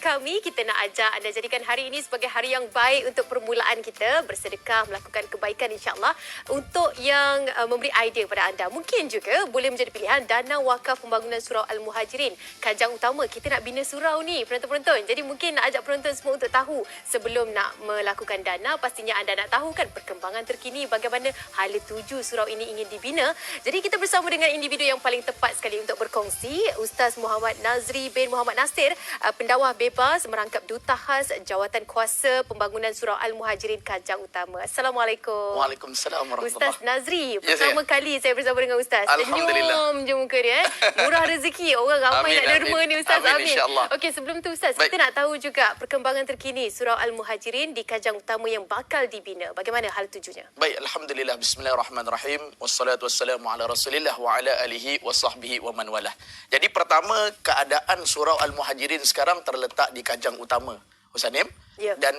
kami, kita nak ajak anda jadikan hari ini sebagai hari yang baik untuk permulaan kita bersedekah, melakukan kebaikan insya-Allah. Untuk yang memberi idea pada anda, mungkin juga boleh menjadi pilihan dana wakaf pembangunan Surau Al-Muhajirin. Kajang utama kita nak bina surau ni, penonton-penonton. Jadi mungkin nak ajak penonton semua untuk tahu sebelum nak melakukan dana, pastinya anda nak tahu kan perkembangan terkini bagaimana hala tuju surau ini ingin dibina. Jadi kita bersama dengan individu yang paling tepat sekali untuk berkongsi, Ustaz Muhammad Nazri bin Muhammad Nasir, pendawah bebas merangkap Duta Khas Jawatan Kuasa Pembangunan Surau Al-Muhajirin Kajang Utama. Assalamualaikum. Waalaikumsalam warahmatullahi. Ustaz Nazri, pertama kali saya bersama dengan Ustaz. Alhamdulillah. Senyum je muka dia. Murah rezeki. Orang ramai nak derma ni Ustaz. Amin insya-Allah. Okey, sebelum tu Ustaz, kita nak tahu juga perkembangan terkini Surau Al-Muhajirin di Kajang Utama yang bakal dibina. Bagaimana hal tujunya? Baik, alhamdulillah, bismillahirrahmanirrahim. Wassalatu wassalamu ala Rasulillah wa ala alihi wa sahbihi wa man walah. Jadi pertama, keadaan Surau Al-Muhajirin sekarang terletak di Kajang Utama, Husanim. Ya. Dan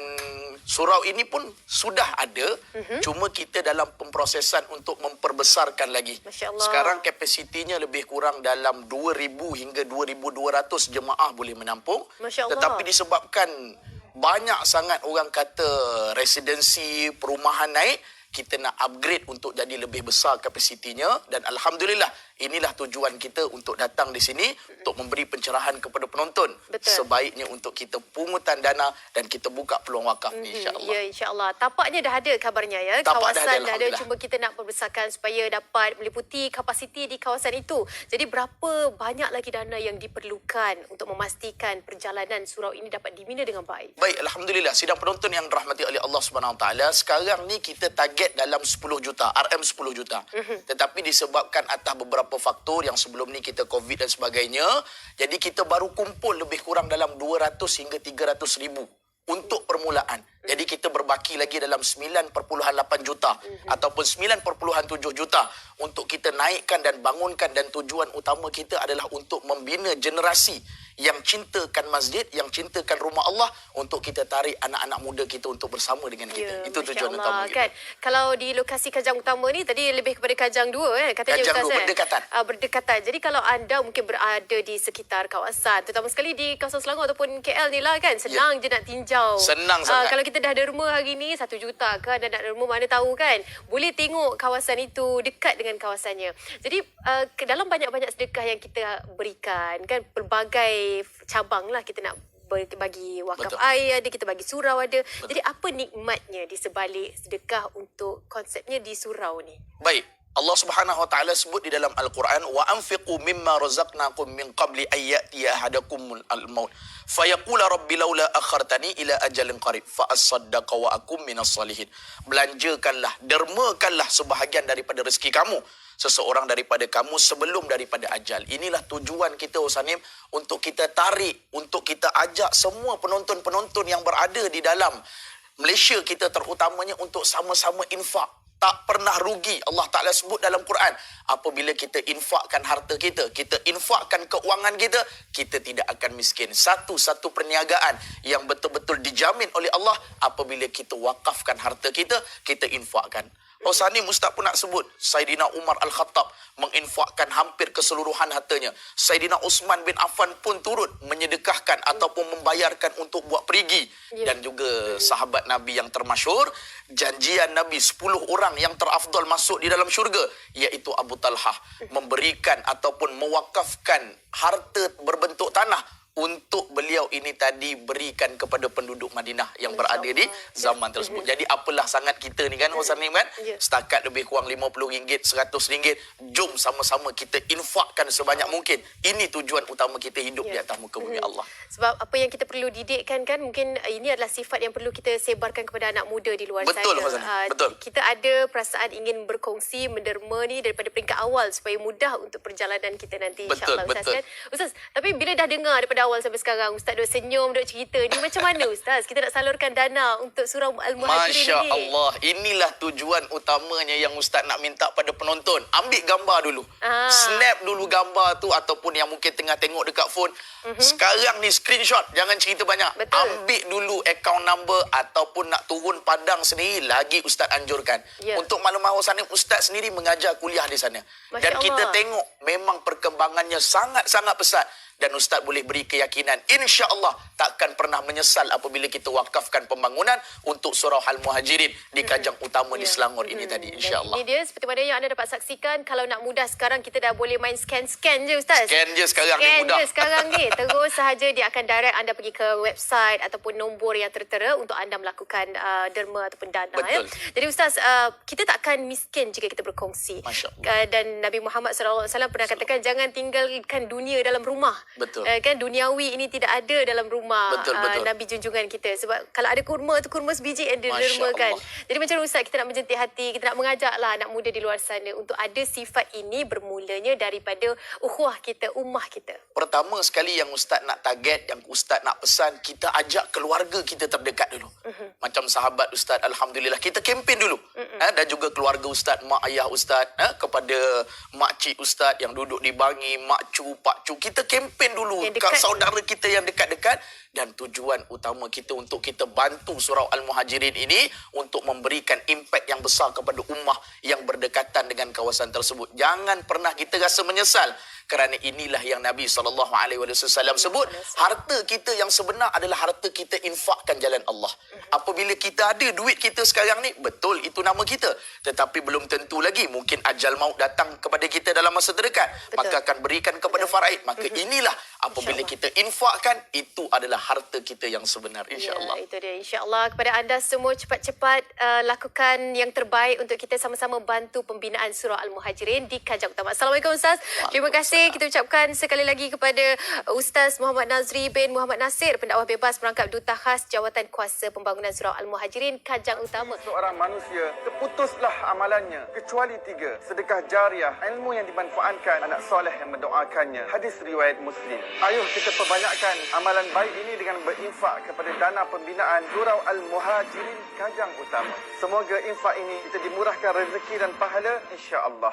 surau ini pun sudah ada, cuma kita dalam pemprosesan untuk memperbesarkan lagi. Masya-Allah. Sekarang kapasitinya lebih kurang dalam 2,000 hingga 2,200 jemaah boleh menampung. Masya-Allah. Tetapi disebabkan banyak sangat orang kata residensi perumahan naik, kita nak upgrade untuk jadi lebih besar kapasitinya, dan alhamdulillah inilah tujuan kita untuk datang di sini untuk memberi pencerahan kepada penonton. Betul. Sebaiknya untuk kita pungutan dana dan kita buka peluang wakaf ni insya-Allah. Ya, insya-Allah. Tapaknya dah ada kabarnya ya. Tapak Kawasan dah ada, alhamdulillah. cuma kita nak perbesarkan supaya dapat meliputi kapasiti di kawasan itu. Jadi berapa banyak lagi dana yang diperlukan untuk memastikan perjalanan surau ini dapat dibina dengan baik? Baik, alhamdulillah. Sidang penonton yang dirahmati oleh Allah Subhanahu Wa Taala, sekarang ni kita target dalam 10 juta, RM 10 juta. Tetapi disebabkan atas beberapa faktor yang sebelum ni kita COVID dan sebagainya, jadi kita baru kumpul lebih kurang dalam 200 hingga 300 ribu untuk permulaan. Jadi kita berbaki lagi dalam 9.8 juta ataupun 9.7 juta untuk kita naikkan dan bangunkan, dan tujuan utama kita adalah untuk membina generasi yang cintakan masjid, yang cintakan rumah Allah, untuk kita tarik anak-anak muda kita untuk bersama dengan kita. Ya, Itu tujuan Masya utama Allah, kita. kan? Kalau di lokasi Kajang Utama ni, tadi lebih kepada Kajang 2 katanya Kajang Ustaz. 2, berdekatan. Berdekatan. Jadi kalau anda mungkin berada di sekitar kawasan, terutama sekali di kawasan Selangor ataupun KL ni lah kan, senang je nak tinjau. Senang sangat. Kalau kita dah derma hari ni 1 juta ke, anda nak derma mana tahu kan, boleh tengok kawasan itu, dekat dengan kawasannya. Jadi dalam banyak-banyak sedekah yang kita berikan kan, pelbagai cabang lah kita nak bagi wakaf. Betul. Air ada, kita bagi surau ada. Betul. Jadi apa nikmatnya di sebalik sedekah untuk konsepnya di surau ni? Baik, Allah Subhanahu Wa Taala sebut di dalam Al-Quran, wa anfiqu mimma razaqnakum min qabli ay ya'tiya ahadakumul maut fayaqula rabbi laula akhartani ila ajalin qarib fa asaddaqa wa akum minas salihin. Belanjakanlah, dermakanlah sebahagian daripada rezeki kamu seseorang daripada kamu sebelum daripada ajal. Inilah tujuan kita, Husanim, untuk kita tarik, untuk kita ajak semua penonton-penonton yang berada di dalam Malaysia kita terutamanya untuk sama-sama infak. Tak pernah rugi. Allah Ta'ala sebut dalam Quran, apabila kita infakkan harta kita, kita infakkan keuangan kita, kita tidak akan miskin. Satu-satu perniagaan yang betul-betul dijamin oleh Allah, apabila kita wakafkan harta kita, kita infakkan. Husanim, Ustaz pun nak sebut, Saidina Umar Al-Khattab menginfakkan hampir keseluruhan hartanya. Saidina Uthman bin Affan pun turut menyedekahkan ataupun membayarkan untuk buat perigi. Dan juga sahabat Nabi yang termasyhur, janjian Nabi 10 orang yang terafdal masuk di dalam syurga, iaitu Abu Talhah, memberikan ataupun mewakafkan harta berbentuk tanah untuk beliau ini tadi berikan kepada penduduk Madinah yang berada di zaman tersebut. Jadi apalah sangat kita ni kan, Husanim kan, setakat lebih kurang RM50, RM100, jom sama-sama kita infakkan sebanyak mungkin. Ini tujuan utama kita hidup di atas muka bumi Allah. Sebab apa yang kita perlu didikkan kan, mungkin ini adalah sifat yang perlu kita sebarkan kepada anak muda di luar Betul, sana. Husanim. Betul. Kita ada perasaan ingin berkongsi, menderma ni daripada peringkat awal supaya mudah untuk perjalanan kita nanti, insya-Allah, Ustaz betul. kan. Ustaz, tapi bila dah dengar daripada awal sampai sekarang, Ustaz duk senyum, duk cerita ni, macam mana Ustaz kita nak salurkan dana untuk Surau Al-Muhajirin Masya ni? Allah, inilah tujuan utamanya yang Ustaz nak minta pada penonton. Ambil gambar dulu. Snap dulu gambar tu, ataupun yang mungkin tengah tengok dekat phone. Sekarang ni screenshot, jangan cerita banyak. Betul. Ambil dulu account number, ataupun nak turun padang sendiri, lagi Ustaz anjurkan. Ya. Untuk maklumat sana, Ustaz sendiri mengajar kuliah di sana. Masya Dan kita Allah. tengok memang perkembangannya sangat-sangat pesat. dan Ustaz boleh beri keyakinan insya-Allah takkan pernah menyesal apabila kita wakafkan pembangunan untuk surau Al-Muhajirin di kajang utama di Selangor ini tadi, insya-Allah. Ini dia seperti mana yang anda dapat saksikan. Kalau nak mudah sekarang kita dah boleh main scan-scan je Ustaz. Scan je sekarang ni mudah. Scan je sekarang ni. Terus sahaja dia akan direct anda pergi ke website ataupun nombor yang tertera untuk anda melakukan derma ataupun dana. Betul. Jadi Ustaz, kita takkan miskin jika kita berkongsi. Masya Allah. Dan Nabi Muhammad SAW pernah katakan jangan tinggalkan dunia dalam rumah. Betul. Kan duniawi ini tidak ada dalam rumah. Betul. Nabi junjungan kita. Sebab kalau ada kurma tu kurma sebiji yang didermakan. Jadi macam Ustaz, kita nak menjentik hati, kita nak mengajaklah anak muda di luar sana untuk ada sifat ini bermulanya daripada ukhuwah kita, ummah kita. Pertama sekali yang Ustaz nak target, yang Ustaz nak pesan, kita ajak keluarga kita terdekat dulu. Macam sahabat Ustaz, Alhamdulillah, kita kempen dulu. Dan juga keluarga Ustaz, mak ayah Ustaz, kepada makcik Ustaz yang duduk di Bangi, makcu, pakcu, kita kempen dulu. Saudara kita yang dekat-dekat. Dan tujuan utama kita untuk kita bantu surau Al-Muhajirin ini untuk memberikan impak yang besar kepada ummah yang berdekatan dengan kawasan tersebut. Jangan pernah kita rasa menyesal, kerana inilah yang Nabi SAW sebut, harta kita yang sebenar adalah harta kita infakkan jalan Allah. Apabila kita ada duit kita sekarang ni, betul itu nama kita, tetapi belum tentu lagi, mungkin ajal maut datang kepada kita dalam masa terdekat, maka akan berikan kepada faraid. Maka inilah apabila kita infakkan, itu adalah harta kita yang sebenar, insya-Allah. Ya, itu dia, insya-Allah. Kepada anda semua, cepat-cepat lakukan yang terbaik untuk kita sama-sama bantu pembinaan surau Al-Muhajirin di Kajang Utama. Assalamualaikum Ustaz. Terima kasih kita ucapkan sekali lagi kepada Ustaz Muhammad Nazri bin Muhammad Nasir, pendakwah bebas merangkap Duta Khas Jawatan Kuasa Pembangunan Surau Al-Muhajirin Kajang Utama. Seorang manusia terputuslah amalannya kecuali 3: sedekah jariah, ilmu yang dimanfaatkan, anak soleh yang mendoakannya. Hadis riwayat Muslim. Ayuh kita perbanyakkan amalan baik ini dengan berinfak kepada dana pembinaan Surau Al-Muhajirin Kajang Utama. Semoga infak ini kita dimurahkan rezeki dan pahala, insya-Allah.